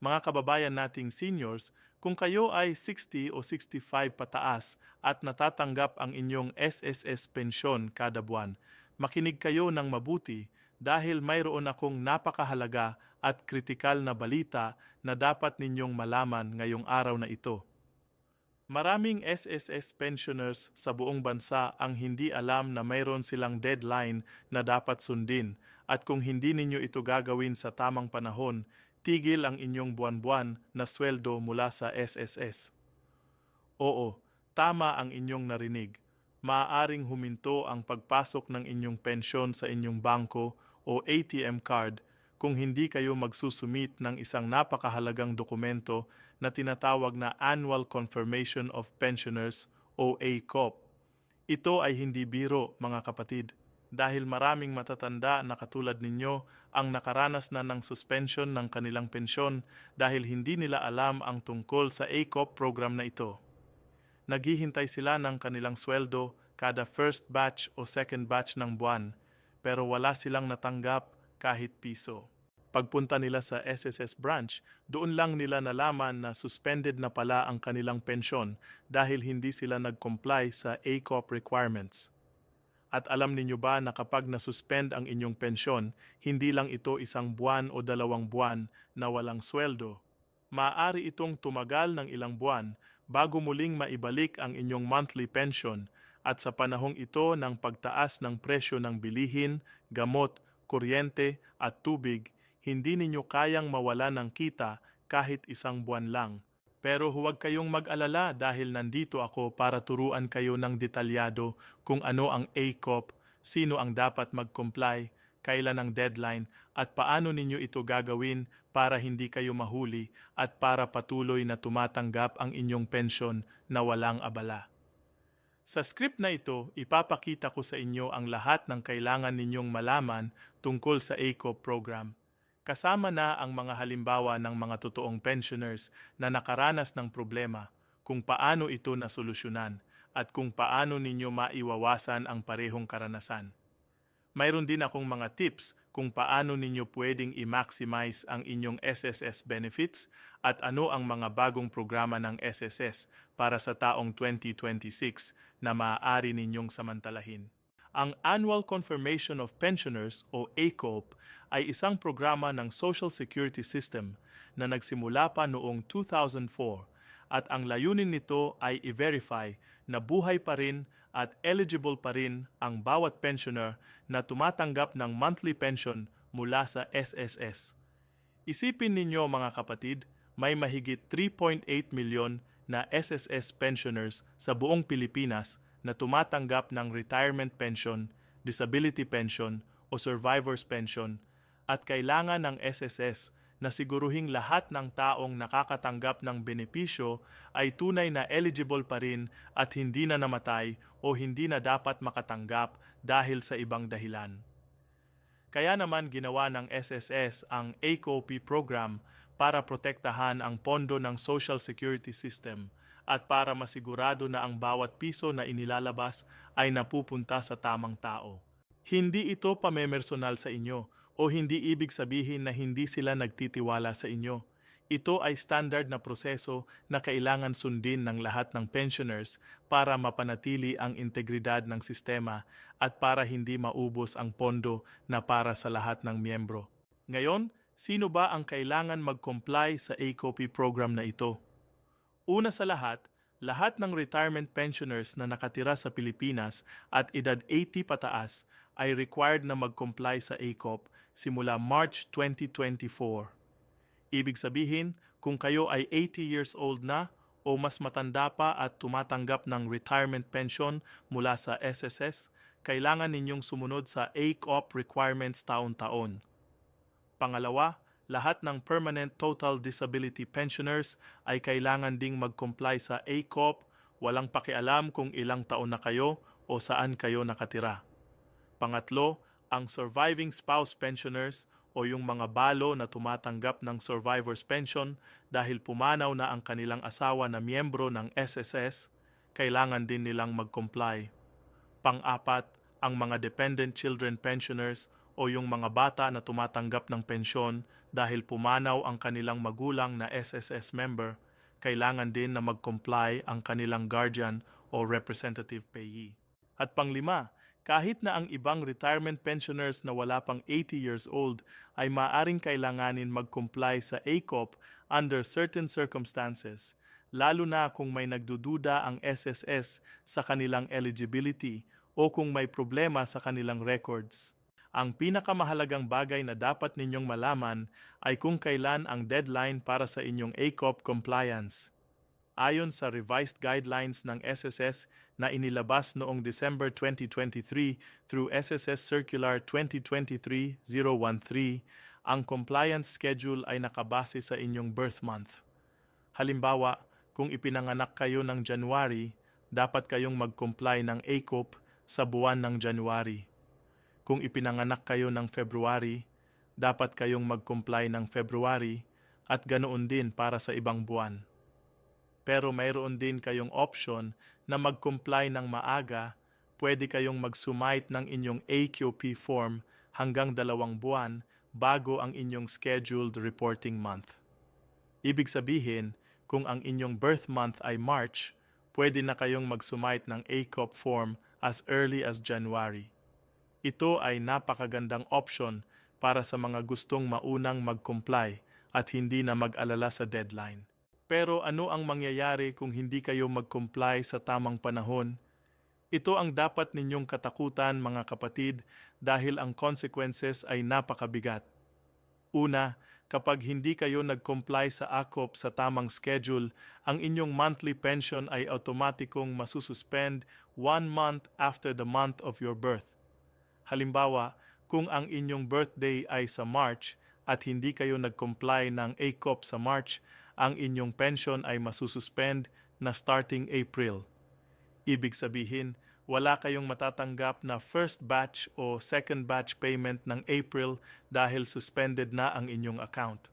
Mga kababayan nating seniors, kung kayo ay 60 o 65 pataas at natatanggap ang inyong SSS pensyon kada buwan, makinig kayo ng mabuti dahil mayroon akong napakahalaga at kritikal na balita na dapat ninyong malaman ngayong araw na ito. Maraming SSS pensioners sa buong bansa ang hindi alam na mayroon silang deadline na dapat sundin at kung hindi ninyo ito gagawin sa tamang panahon, tigil ang inyong buwan-buwan na sweldo mula sa SSS. Oo, tama ang inyong narinig. Maaaring huminto ang pagpasok ng inyong pensyon sa inyong bangko o ATM card kung hindi kayo magsusumit ng isang napakahalagang dokumento na tinatawag na Annual Confirmation of Pensioners o ACOP. Ito ay hindi biro, mga kapatid, dahil maraming matatanda na katulad ninyo ang nakaranas na ng suspension ng kanilang pensyon dahil hindi nila alam ang tungkol sa ACOP program na ito. Naghihintay sila ng kanilang sweldo kada first batch o second batch ng buwan, pero wala silang natanggap kahit piso. Pagpunta nila sa SSS branch, doon lang nila nalaman na suspended na pala ang kanilang pensyon dahil hindi sila nag-comply sa ACOP requirements. At alam ninyo ba na kapag nasuspend ang inyong pensyon, hindi lang ito isang buwan o 2 buwan na walang sweldo. Maaari itong tumagal ng ilang buwan bago muling maibalik ang inyong monthly pension at sa panahong ito ng pagtaas ng presyo ng bilihin, gamot, kuryente at tubig, hindi ninyo kayang mawala ng kita kahit isang buwan lang. Pero huwag kayong mag-alala dahil nandito ako para turuan kayo ng detalyado kung ano ang ACOP, sino ang dapat mag-comply, kailan ang deadline, at paano ninyo ito gagawin para hindi kayo mahuli at para patuloy na tumatanggap ang inyong pensyon na walang abala. Sa script na ito, ipapakita ko sa inyo ang lahat ng kailangan ninyong malaman tungkol sa ACOP program. Kasama na ang mga halimbawa ng mga totoong pensioners na nakaranas ng problema, kung paano ito nasolusyonan, at kung paano ninyo maiwawasan ang parehong karanasan. Mayroon din akong mga tips kung paano ninyo pwedeng i-maximize ang inyong SSS benefits at ano ang mga bagong programa ng SSS para sa taong 2026 na maaari ninyong samantalahin. Ang Annual Confirmation of Pensioners o ACOP ay isang programa ng Social Security System na nagsimula pa noong 2004 at ang layunin nito ay i-verify na buhay pa rin at eligible pa rin ang bawat pensioner na tumatanggap ng monthly pension mula sa SSS. Isipin ninyo mga kapatid, may mahigit 3.8 milyon na SSS pensioners sa buong Pilipinas na tumatanggap ng retirement pension, disability pension o survivor's pension at kailangan ng SSS na siguruhing lahat ng taong nakakatanggap ng benepisyo ay tunay na eligible pa rin at hindi na namatay o hindi na dapat makatanggap dahil sa ibang dahilan. Kaya naman ginawa ng SSS ang ACOP program para protektahan ang pondo ng Social Security System at para masigurado na ang bawat piso na inilalabas ay napupunta sa tamang tao. Hindi ito pamemersonal sa inyo o hindi ibig sabihin na hindi sila nagtitiwala sa inyo. Ito ay standard na proseso na kailangan sundin ng lahat ng pensioners para mapanatili ang integridad ng sistema at para hindi maubos ang pondo na para sa lahat ng miyembro. Ngayon, sino ba ang kailangan mag-comply sa ACOP program na ito? Una sa lahat ng retirement pensioners na nakatira sa Pilipinas at edad 80 pataas ay required na mag-comply sa ACOP simula March 2024. Ibig sabihin, kung kayo ay 80 years old na o mas matanda pa at tumatanggap ng retirement pension mula sa SSS, kailangan ninyong sumunod sa ACOP requirements taon-taon. Pangalawa, lahat ng permanent total disability pensioners ay kailangan ding mag-comply sa ACOP, walang pakialam kung ilang taon na kayo o saan kayo nakatira. Pangatlo, ang surviving spouse pensioners o yung mga balo na tumatanggap ng survivor's pension dahil pumanaw na ang kanilang asawa na miyembro ng SSS, kailangan din nilang mag-comply. Pang-apat, ang mga dependent children pensioners o yung mga bata na tumatanggap ng pensyon Dahil pumanaw ang kanilang magulang na SSS member, kailangan din na mag-comply ang kanilang guardian o representative payee. At panglima, kahit na ang ibang retirement pensioners na wala pang 80 years old ay maaring kailanganin mag-comply sa ACOP under certain circumstances, lalo na kung may nagdududa ang SSS sa kanilang eligibility o kung may problema sa kanilang records. Ang pinakamahalagang bagay na dapat ninyong malaman ay kung kailan ang deadline para sa inyong ACOP compliance. Ayon sa revised guidelines ng SSS na inilabas noong December 2023 through SSS Circular 2023-013, ang compliance schedule ay nakabase sa inyong birth month. Halimbawa, kung ipinanganak kayo ng January, dapat kayong mag-comply ng ACOP sa buwan ng January. Kung ipinanganak kayo ng February, dapat kayong mag-comply ng February at ganoon din para sa ibang buwan. Pero mayroon din kayong option na mag-comply ng maaga, pwede kayong mag-submit ng inyong AQP form hanggang 2 buwan bago ang inyong scheduled reporting month. Ibig sabihin, kung ang inyong birth month ay March, pwede na kayong mag-submit ng ACOP form as early as January. Ito ay napakagandang option para sa mga gustong maunang mag-comply at hindi na mag-alala sa deadline. Pero ano ang mangyayari kung hindi kayo mag-comply sa tamang panahon? Ito ang dapat ninyong katakutan, mga kapatid, dahil ang consequences ay napakabigat. Una, kapag hindi kayo nag-comply sa ACOP sa tamang schedule, ang inyong monthly pension ay automatikong masususpend 1 month after the month of your birth. Halimbawa, kung ang inyong birthday ay sa March at hindi kayo nag-comply ng ACOP sa March, ang inyong pension ay masususpend na starting April. Ibig sabihin, wala kayong matatanggap na first batch o second batch payment ng April dahil suspended na ang inyong account.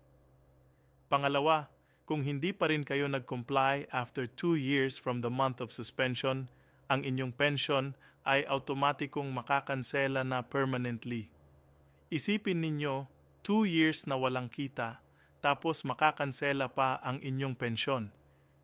Pangalawa, kung hindi pa rin kayo nag-comply after 2 years from the month of suspension, ang inyong pension ay automatikong makakansela na permanently. Isipin ninyo, 2 years na walang kita, tapos makakansela pa ang inyong pensyon.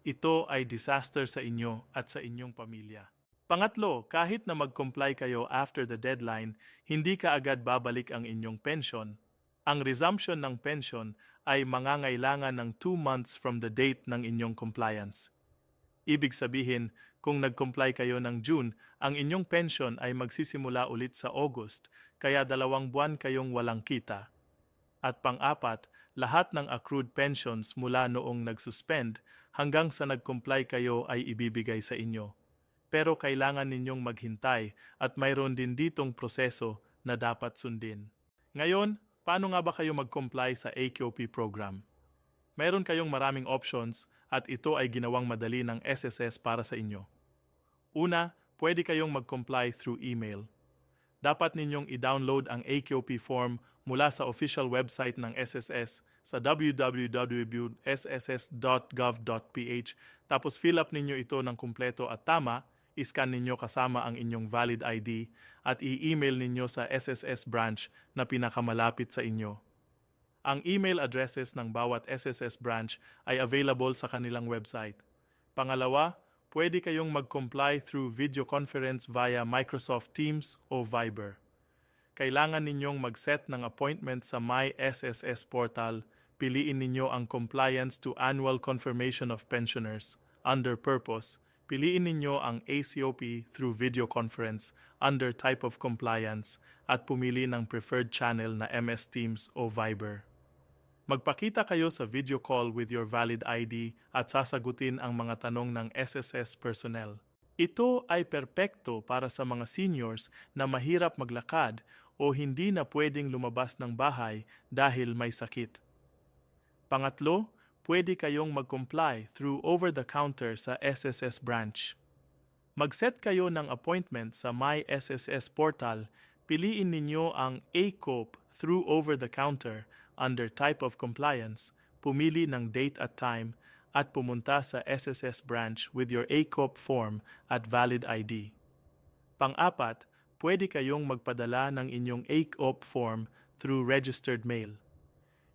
Ito ay disaster sa inyo at sa inyong pamilya. Pangatlo, kahit na mag-comply kayo after the deadline, hindi kaagad babalik ang inyong pension. Ang resumption ng pension ay mangangailangan ng 2 months from the date ng inyong compliance. Ibig sabihin, kung nag-comply kayo ng June, ang inyong pension ay magsisimula ulit sa August, kaya 2 buwan kayong walang kita. At pang-apat, lahat ng accrued pensions mula noong nag-suspend hanggang sa nag-comply kayo ay ibibigay sa inyo. Pero kailangan ninyong maghintay at mayroon din ditong proseso na dapat sundin. Ngayon, paano nga ba kayo mag-comply sa AQP program? Mayroon kayong maraming options at ito ay ginawang madali ng SSS para sa inyo. Una, pwede kayong mag-comply through email. Dapat ninyong i-download ang AQP form mula sa official website ng SSS sa www.sss.gov.ph tapos fill up ninyo ito ng kumpleto at tama, iscan ninyo kasama ang inyong valid ID at i-email ninyo sa SSS branch na pinakamalapit sa inyo. Ang email addresses ng bawat SSS branch ay available sa kanilang website. Pangalawa, pwede kayong mag-comply through video conference via Microsoft Teams o Viber. Kailangan ninyong mag-set ng appointment sa My SSS portal, piliin ninyo ang Compliance to Annual Confirmation of Pensioners under Purpose, piliin ninyo ang ACOP through video conference under Type of Compliance at pumili ng preferred channel na MS Teams o Viber. Magpakita kayo sa video call with your valid ID at sasagutin ang mga tanong ng SSS personnel. Ito ay perpekto para sa mga seniors na mahirap maglakad o hindi na pwedeng lumabas ng bahay dahil may sakit. Pangatlo, pwede kayong mag-comply through over-the-counter sa SSS branch. Mag-set kayo ng appointment sa My SSS portal, piliin ninyo ang ACOP through over-the-counter under Type of Compliance, pumili ng date at time, at pumunta sa SSS branch with your ACOP form at valid ID. Pang-apat, pwede kayong magpadala ng inyong ACOP form through registered mail.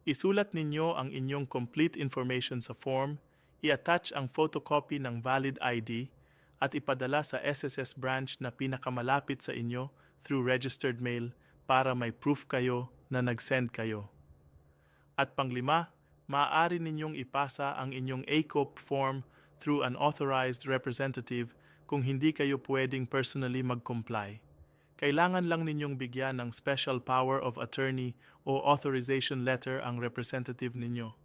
Isulat ninyo ang inyong complete information sa form, i-attach ang photocopy ng valid ID, at ipadala sa SSS branch na pinakamalapit sa inyo through registered mail para may proof kayo na nag-send kayo. At panglima, maaari ninyong ipasa ang inyong ACOP form through an authorized representative kung hindi kayo pwedeng personally mag-comply. Kailangan lang ninyong bigyan ng special power of attorney o authorization letter ang representative ninyo,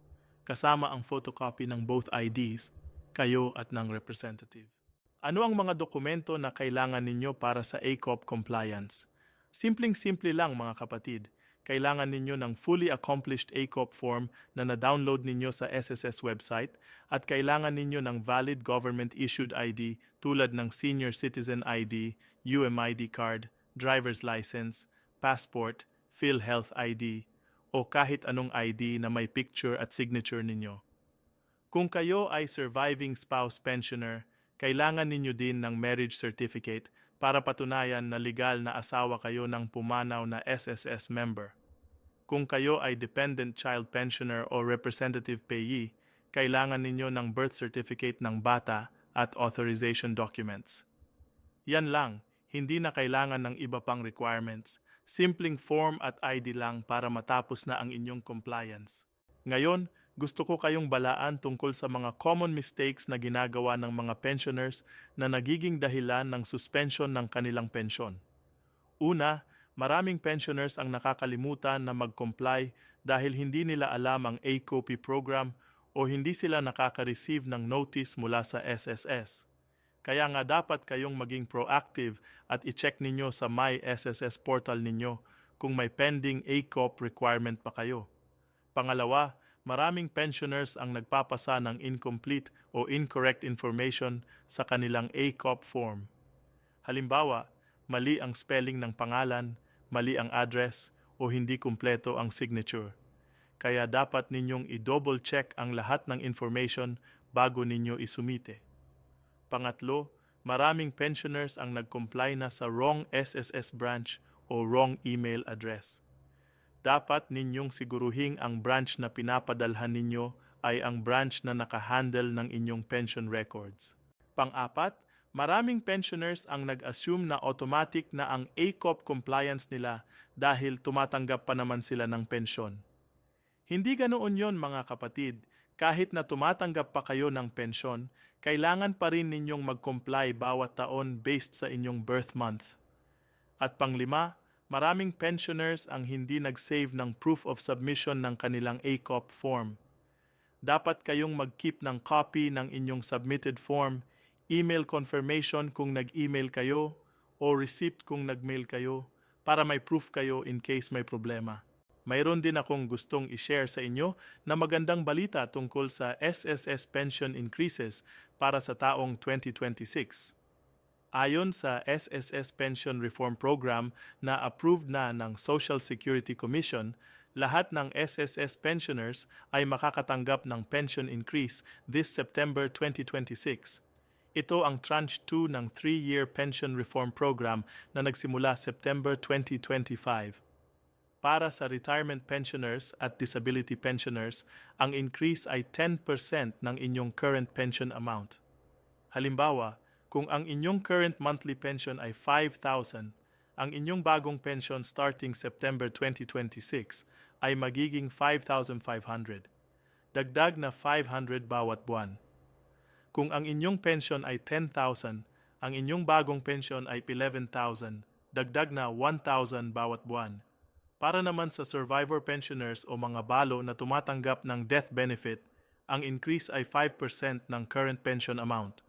kasama ang photocopy ng both IDs, kayo at ng representative. Ano ang mga dokumento na kailangan ninyo para sa ACOP compliance? Simpleng-simple lang mga kapatid. Kailangan ninyo ng fully accomplished ACOP form na na-download ninyo sa SSS website at kailangan ninyo ng valid government-issued ID tulad ng Senior Citizen ID, UMID card, driver's license, passport, PhilHealth ID, o kahit anong ID na may picture at signature ninyo. Kung kayo ay surviving spouse pensioner, kailangan ninyo din ng marriage certificate para patunayan na legal na asawa kayo ng pumanaw na SSS member. Kung kayo ay dependent child pensioner o representative payee, kailangan ninyo ng birth certificate ng bata at authorization documents. Yan lang, hindi na kailangan ng iba pang requirements. Simpleng form at ID lang para matapos na ang inyong compliance. Ngayon, gusto ko kayong balaan tungkol sa mga common mistakes na ginagawa ng mga pensioners na nagiging dahilan ng suspension ng kanilang pensyon. Una, maraming pensioners ang nakakalimutan na mag-comply dahil hindi nila alam ang ACOP program o hindi sila nakaka-receive ng notice mula sa SSS. Kaya nga dapat kayong maging proactive at i-check ninyo sa My SSS portal ninyo kung may pending ACOP requirement pa kayo. Pangalawa, maraming pensioners ang nagpapasa ng incomplete o incorrect information sa kanilang ACOP form. Halimbawa, mali ang spelling ng pangalan, mali ang address, o hindi kumpleto ang signature. Kaya dapat ninyong i-double check ang lahat ng information bago ninyo isumite. Pangatlo, maraming pensioners ang nag-comply na sa wrong SSS branch o wrong email address. Dapat ninyong siguruhing ang branch na pinapadalhan ninyo ay ang branch na nakahandle ng inyong pension records. Pang-apat, maraming pensioners ang nag-assume na automatic na ang ACOP compliance nila dahil tumatanggap pa naman sila ng pensyon. Hindi ganoon yon mga kapatid. Kahit na tumatanggap pa kayo ng pensyon, kailangan pa rin ninyong mag-comply bawat taon based sa inyong birth month. At panglima, maraming pensioners ang hindi nag-save ng proof of submission ng kanilang ACOP form. Dapat kayong mag-keep ng copy ng inyong submitted form, email confirmation kung nag-email kayo, o receipt kung nag-mail kayo, para may proof kayo in case may problema. Mayroon din akong gustong i-share sa inyo na magandang balita tungkol sa SSS pension increases para sa taong 2026. Ayon sa SSS Pension Reform Program na approved na ng Social Security Commission, lahat ng SSS pensioners ay makakatanggap ng pension increase this September 2026. Ito ang Tranche 2 ng 3-year pension reform program na nagsimula September 2025. Para sa retirement pensioners at disability pensioners, ang increase ay 10% ng inyong current pension amount. Halimbawa, kung ang inyong current monthly pension ay 5,000, ang inyong bagong pension starting September 2026 ay magiging 5,500. Dagdag na 500 bawat buwan. Kung ang inyong pension ay 10,000, ang inyong bagong pension ay 11,000, dagdag na 1,000 bawat buwan. Para naman sa survivor pensioners o mga balo na tumatanggap ng death benefit, ang increase ay 5% ng current pension amount.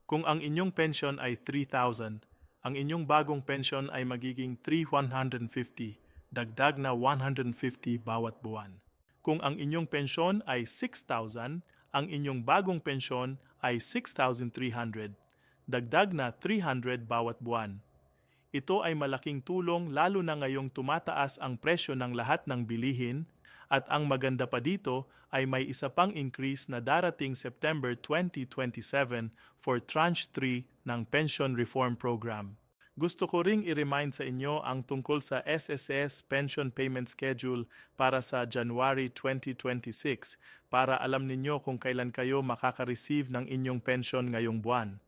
Kung ang inyong pension ay 3,000, ang inyong bagong pension ay magiging 3,150, dagdag na 150 bawat buwan. Kung ang inyong pensyon ay 6,000, ang inyong bagong pensyon ay 6,300, dagdag na 300 bawat buwan. Ito ay malaking tulong lalo na ngayong tumataas ang presyo ng lahat ng bilihin at ang maganda pa dito ay may isa pang increase na darating September 2027 for Tranche 3 ng Pension Reform Program. Gusto ko ring i-remind sa inyo ang tungkol sa SSS Pension Payment Schedule para sa January 2026 para alam ninyo kung kailan kayo makaka-receive ng inyong pension ngayong buwan.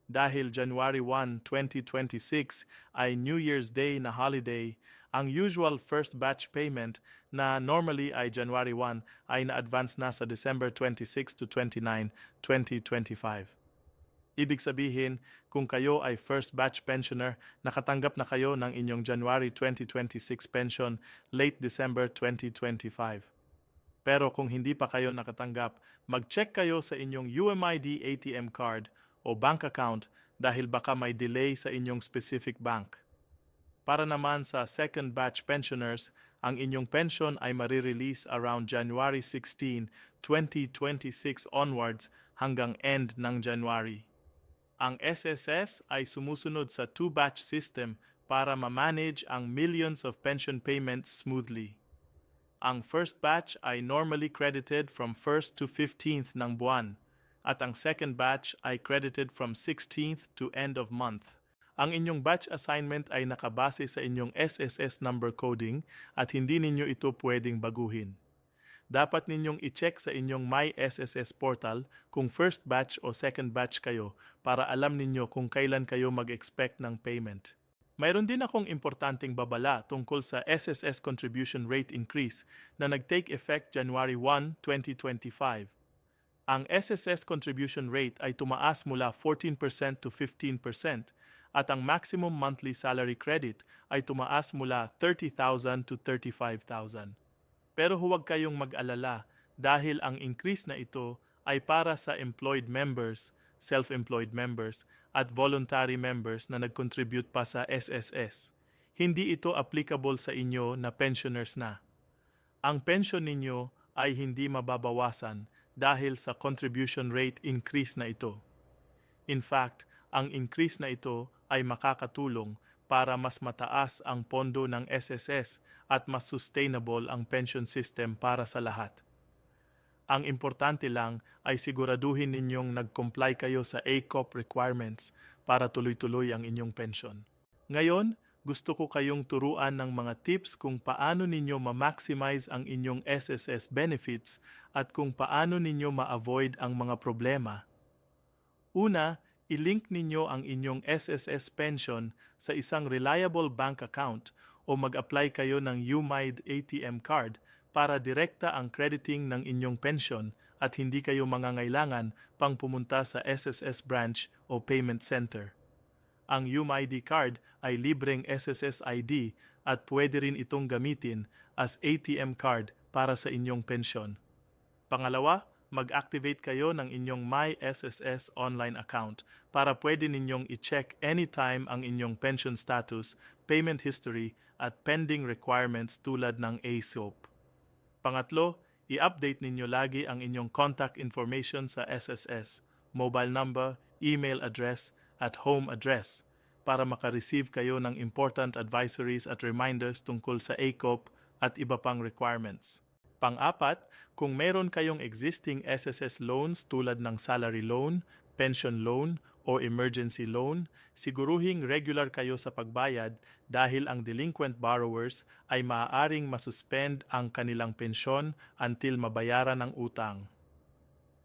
Dahil January 1, 2026 ay New Year's Day na holiday, ang usual first batch payment na normally ay January 1 ay na-advance na sa December 26 to 29, 2025. Ibig sabihin, kung kayo ay first batch pensioner, nakatanggap na kayo ng inyong January 2026 pension late December 2025. Pero kung hindi pa kayo nakatanggap, mag-check kayo sa inyong UMID ATM card o bank account dahil baka may delay sa inyong specific bank. Para naman sa second batch pensioners, ang inyong pension ay marirelease around January 16, 2026 onwards hanggang end ng January. Ang SSS ay sumusunod sa two-batch system para ma-manage ang millions of pension payments smoothly. Ang first batch ay normally credited from 1st to 15th ng buwan, at ang second batch ay credited from 16th to end of month. Ang inyong batch assignment ay nakabase sa inyong SSS number coding at hindi ninyo ito pwedeng baguhin. Dapat ninyong i-check sa inyong My SSS portal kung first batch o second batch kayo para alam ninyo kung kailan kayo mag-expect ng payment. Mayroon din akong importanteng babala tungkol sa SSS contribution rate increase na nag-take effect January 1, 2025. Ang SSS contribution rate ay tumaas mula 14% to 15% at ang maximum monthly salary credit ay tumaas mula 30,000 to 35,000. Pero huwag kayong mag-alala dahil ang increase na ito ay para sa employed members, self-employed members, at voluntary members na nag-contribute pa sa SSS. Hindi ito applicable sa inyo na pensioners na. Ang pension ninyo ay hindi mababawasan dahil sa contribution rate increase na ito. In fact, ang increase na ito ay makakatulong para mas mataas ang pondo ng SSS at mas sustainable ang pension system para sa lahat. Ang importante lang ay siguraduhin ninyong nag-comply kayo sa ACOP requirements para tuloy-tuloy ang inyong pension. Ngayon, gusto ko kayong turuan ng mga tips kung paano ninyo ma-maximize ang inyong SSS benefits at kung paano ninyo ma-avoid ang mga problema. Una, i-link ninyo ang inyong SSS pension sa isang reliable bank account o mag-apply kayo ng UMID ATM card para direkta ang crediting ng inyong pension at hindi kayo mangangailangan pang pumunta sa SSS branch o payment center. Ang UMID card ay libreng SSS ID at pwede rin itong gamitin as ATM card para sa inyong pension. Pangalawa, mag-activate kayo ng inyong My SSS online account para pwede ninyong i-check anytime ang inyong pension status, payment history, at pending requirements tulad ng ASOP. Pangatlo, i-update ninyo lagi ang inyong contact information sa SSS, mobile number, email address, at home address para makareceive kayo ng important advisories at reminders tungkol sa ACOP at iba pang requirements. Pang-apat, kung meron kayong existing SSS loans tulad ng salary loan, pension loan, o emergency loan, siguruhing regular kayo sa pagbayad dahil ang delinquent borrowers ay maaaring masuspend ang kanilang pensyon until mabayaran ang utang.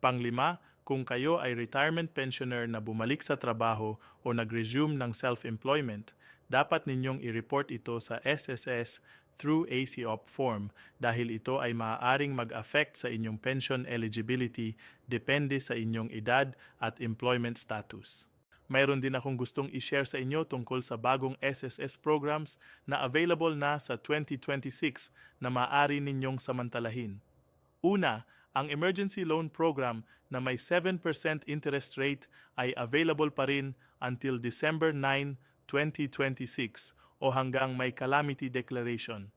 Panglima, kung kayo ay retirement pensioner na bumalik sa trabaho o nag-resume ng self-employment, dapat ninyong i-report ito sa SSS through ACOP form dahil ito ay maaaring mag-affect sa inyong pension eligibility depende sa inyong edad at employment status. Mayroon din akong gustong i-share sa inyo tungkol sa bagong SSS programs na available na sa 2026 na maaari ninyong samantalahin. Una, ang emergency loan program na may 7% interest rate ay available pa rin until December 9, 2026 o hanggang may calamity declaration.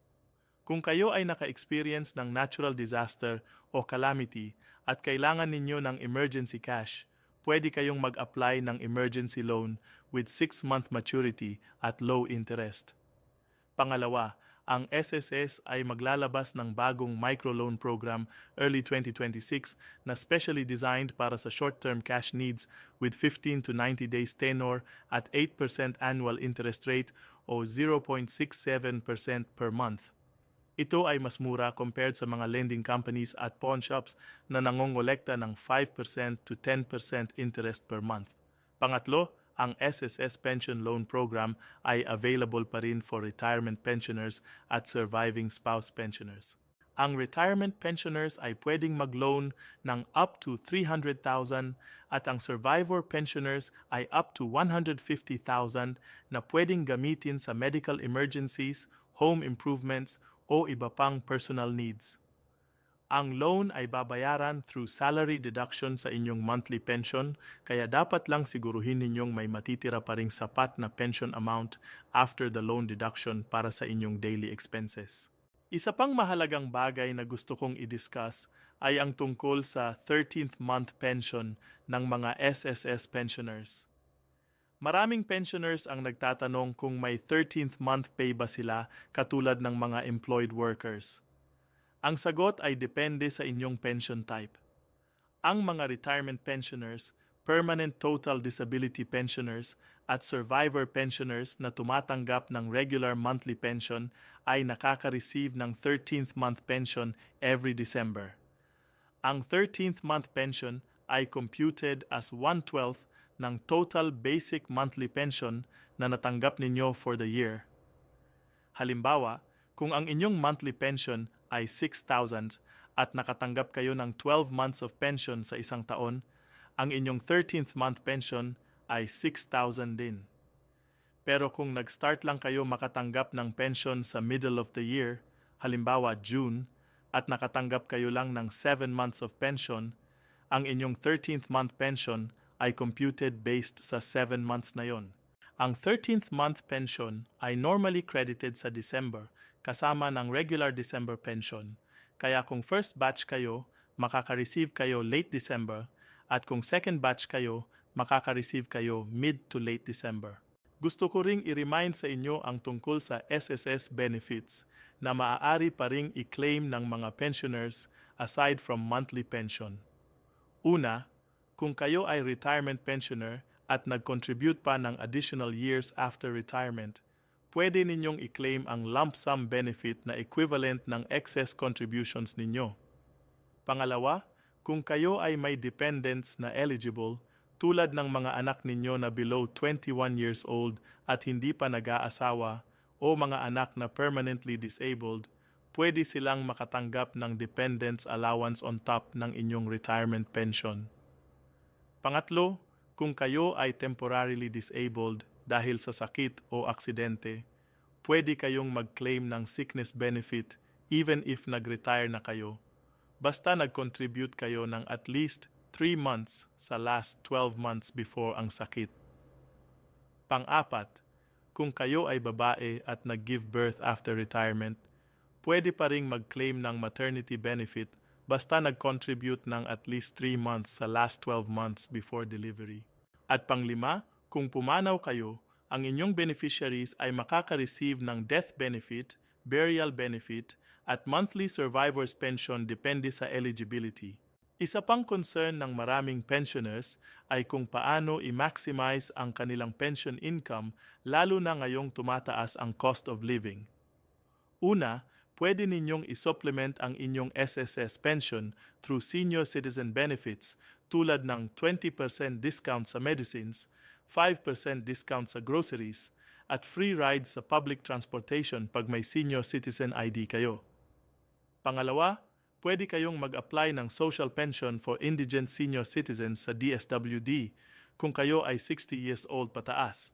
Kung kayo ay naka-experience ng natural disaster o calamity at kailangan ninyo ng emergency cash, pwede kayong mag-apply ng emergency loan with 6-month maturity at low interest. Pangalawa, ang SSS ay maglalabas ng bagong microloan program early 2026 na specially designed para sa short-term cash needs with 15 to 90 days tenor at 8% annual interest rate o 0.67% per month. Ito ay mas mura compared sa mga lending companies at pawn shops na nangongolekta ng 5% to 10% interest per month. Pangatlo, ang SSS Pension Loan Program ay available pa rin for retirement pensioners at surviving spouse pensioners. Ang retirement pensioners ay pwedeng mag-loan ng up to 300,000 at ang survivor pensioners ay up to 150,000 na pwedeng gamitin sa medical emergencies, home improvements, o iba pang personal needs. Ang loan ay babayaran through salary deduction sa inyong monthly pension, kaya dapat lang siguruhin ninyong may matitira pa ring sapat na pension amount after the loan deduction para sa inyong daily expenses. Isa pang mahalagang bagay na gusto kong i-discuss ay ang tungkol sa 13th month pension ng mga SSS pensioners. Maraming pensioners ang nagtatanong kung may 13th month pay ba sila katulad ng mga employed workers. Ang sagot ay depende sa inyong pension type. Ang mga retirement pensioners, permanent total disability pensioners, at survivor pensioners na tumatanggap ng regular monthly pension ay nakaka-receive ng 13th month pension every December. Ang 13th month pension ay computed as 1/12 ng total basic monthly pension na natanggap ninyo for the year. Halimbawa, kung ang inyong monthly pension ay 6,000 at nakatanggap kayo ng 12 months of pension sa isang taon, ang inyong 13th month pension ay 6,000 din. Pero kung nag-start lang kayo makatanggap ng pension sa middle of the year, halimbawa June, at nakatanggap kayo lang ng 7 months of pension, ang inyong 13th month pension ay computed based sa 7 months na yon. Ang 13th month pension ay normally credited sa December kasama ng regular December pension. Kaya kung first batch kayo, makaka-receive kayo late December at kung second batch kayo, makaka-receive kayo mid to late December. Gusto ko ring i-remind sa inyo ang tungkol sa SSS benefits na maaari pa ring i-claim ng mga pensioners aside from monthly pension. Una, kung kayo ay retirement pensioner at nag-contribute pa ng additional years after retirement, pwede ninyong i-claim ang lump sum benefit na equivalent ng excess contributions ninyo. Pangalawa, kung kayo ay may dependents na eligible, tulad ng mga anak ninyo na below 21 years old at hindi pa nag-aasawa o mga anak na permanently disabled, pwede silang makatanggap ng dependents allowance on top ng inyong retirement pension. Pangatlo, kung kayo ay temporarily disabled dahil sa sakit o aksidente, pwede kayong mag-claim ng sickness benefit even if nag-retire na kayo, basta nag-contribute kayo ng at least 3 months sa last 12 months before ang sakit. Pang-apat, kung kayo ay babae at nag-give birth after retirement, pwede pa ring mag-claim ng maternity benefit basta nag-contribute ng at least 3 months sa last 12 months before delivery. At panglima, kung pumanaw kayo, ang inyong beneficiaries ay makaka-receive ng death benefit, burial benefit, at monthly survivor's pension depende sa eligibility. Isa pang concern ng maraming pensioners ay kung paano i-maximize ang kanilang pension income lalo na ngayong tumataas ang cost of living. Una, pwede ninyong i-supplement ang inyong SSS pension through senior citizen benefits tulad ng 20% discount sa medicines, 5% discount sa groceries, at free rides sa public transportation pag may senior citizen ID kayo. Pangalawa, pwede kayong mag-apply ng social pension for indigent senior citizens sa DSWD kung kayo ay 60 years old pataas,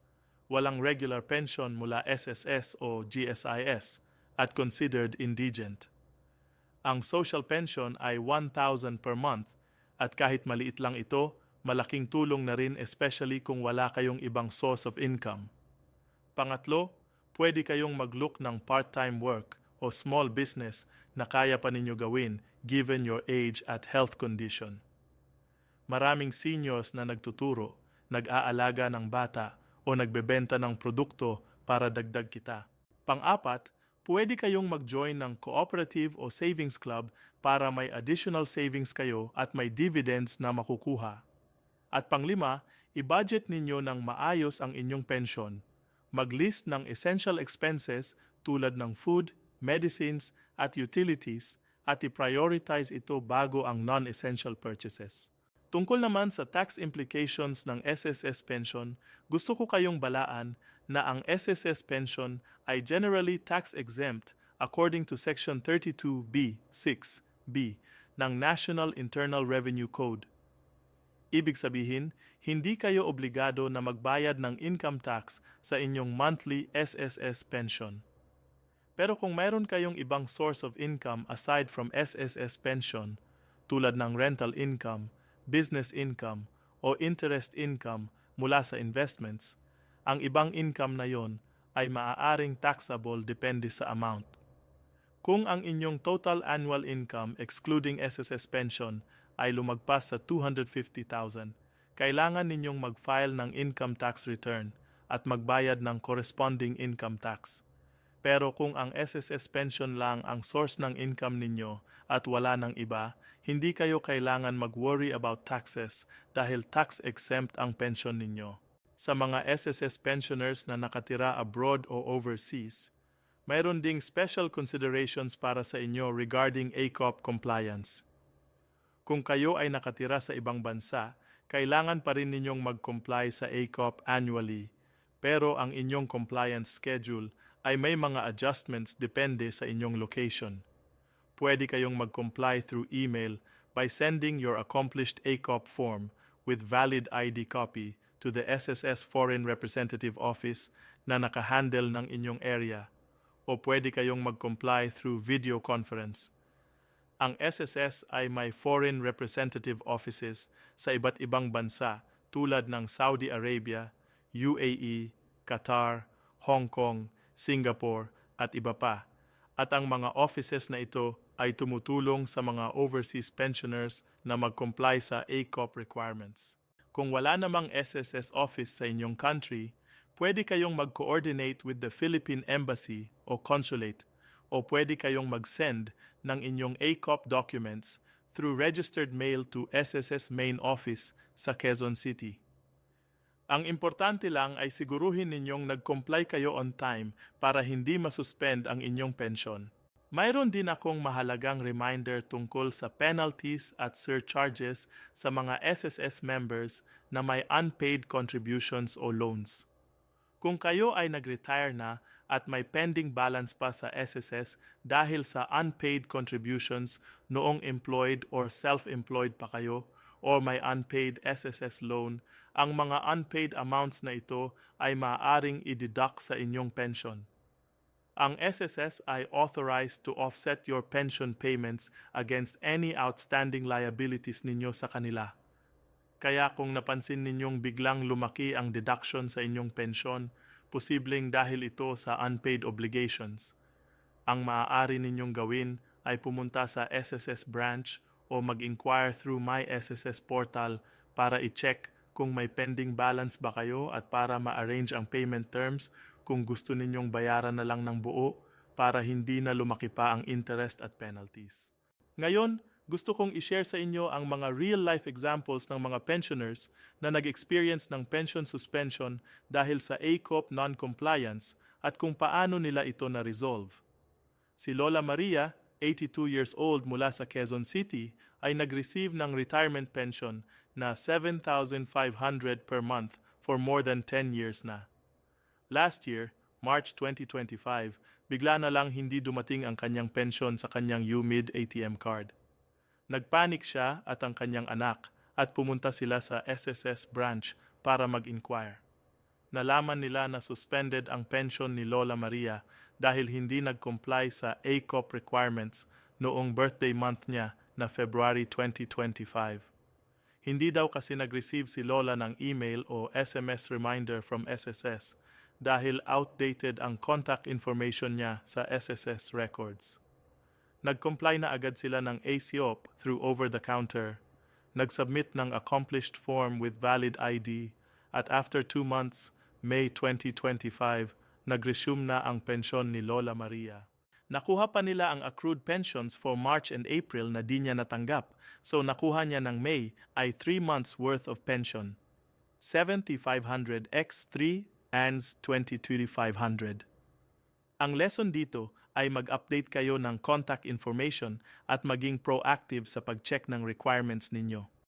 walang regular pension mula SSS o GSIS, at considered indigent. Ang social pension ay 1,000 per month at kahit maliit lang ito, malaking tulong na rin especially kung wala kayong ibang source of income. Pangatlo, pwede kayong mag-look ng part-time work o small business na kaya pa ninyo gawin given your age at health condition. Maraming seniors na nagtuturo, nag-aalaga ng bata o nagbebenta ng produkto para dagdag kita. Pang-apat, Pwede kayong mag-join ng cooperative o savings club para may additional savings kayo at may dividends na makukuha. At panglima, i-budget ninyo ng maayos ang inyong pensyon. Mag-list ng essential expenses tulad ng food, medicines at utilities at i-prioritize ito bago ang non-essential purchases. Tungkol naman sa tax implications ng SSS pension, gusto ko kayong balaan na ang SSS pension ay generally tax-exempt according to Section 32B, 6B ng National Internal Revenue Code. Ibig sabihin, hindi kayo obligado na magbayad ng income tax sa inyong monthly SSS pension. Pero kung mayroon kayong ibang source of income aside from SSS pension, tulad ng rental income, business income, o interest income mula sa investments, ang ibang income na yon ay maaaring taxable depende sa amount. Kung ang inyong total annual income excluding SSS pension ay lumagpas sa 250,000, kailangan ninyong mag-file ng income tax return at magbayad ng corresponding income tax. Pero kung ang SSS pension lang ang source ng income ninyo at wala ng iba, hindi kayo kailangan mag-worry about taxes dahil tax-exempt ang pension ninyo. Sa mga SSS pensioners na nakatira abroad o overseas, mayroon ding special considerations para sa inyo regarding ACOP compliance. Kung kayo ay nakatira sa ibang bansa, kailangan pa rin ninyong mag-comply sa ACOP annually, pero ang inyong compliance schedule ay may mga adjustments depende sa inyong location. Pwede kayong mag-comply through email by sending your accomplished ACOP form with valid ID copy to the SSS Foreign Representative Office na nakahandle ng inyong area, o pwede kayong mag-comply through video conference. Ang SSS ay may foreign representative offices sa iba't ibang bansa tulad ng Saudi Arabia, UAE, Qatar, Hong Kong, Singapore at iba pa. At ang mga offices na ito ay tumutulong sa mga overseas pensioners na mag-comply sa ACOP requirements. Kung wala namang SSS office sa inyong country, pwede kayong mag-coordinate with the Philippine Embassy o Consulate o pwede kayong mag-send ng inyong ACOP documents through registered mail to SSS Main Office sa Quezon City. Ang importante lang ay siguruhin ninyong nag-comply kayo on time para hindi masuspend ang inyong pensyon. Mayroon din akong mahalagang reminder tungkol sa penalties at surcharges sa mga SSS members na may unpaid contributions o loans. Kung kayo ay nag-retire na at may pending balance pa sa SSS dahil sa unpaid contributions noong employed or self-employed pa kayo o may unpaid SSS loan, ang mga unpaid amounts na ito ay maaaring i-deduct sa inyong pension. Ang SSS ay authorized to offset your pension payments against any outstanding liabilities ninyo sa kanila. Kaya kung napansin ninyong biglang lumaki ang deduction sa inyong pensyon, posibleng dahil ito sa unpaid obligations. Ang maaari ninyong gawin ay pumunta sa SSS branch o mag-inquire through My SSS portal para i-check kung may pending balance ba kayo at para ma-arrange ang payment terms kung gusto ninyong bayaran na lang ng buo para hindi na lumaki pa ang interest at penalties. Ngayon, gusto kong i-share sa inyo ang mga real-life examples ng mga pensioners na nag-experience ng pension suspension dahil sa ACOP non-compliance at kung paano nila ito na-resolve. Si Lola Maria, 82 years old mula sa Quezon City, ay nag-receive ng retirement pension na 7,500 per month for more than 10 years na. Last year, March 2025, bigla na lang hindi dumating ang kanyang pensyon sa kanyang UMID ATM card. Nagpanik siya at ang kanyang anak at pumunta sila sa SSS branch para mag-inquire. Nalaman nila na suspended ang pension ni Lola Maria dahil hindi nag-comply sa ACOP requirements noong birthday month niya na February 2025. Hindi daw kasi nag-receive si Lola ng email o SMS reminder from SSS dahil outdated ang contact information niya sa SSS records. Nag-comply na agad sila ng ACOP through over-the-counter, nag-submit ng accomplished form with valid ID, at after 2 months, May 2025, nag-resume na ang pensyon ni Lola Maria. Nakuha pa nila ang accrued pensions for March and April na di niya natanggap, so nakuha niya ng May ay 3 months worth of pension. 7,500 x 3 and 22,500. Ang lesson dito ay mag-update kayo ng contact information at maging proactive sa pag-check ng requirements ninyo.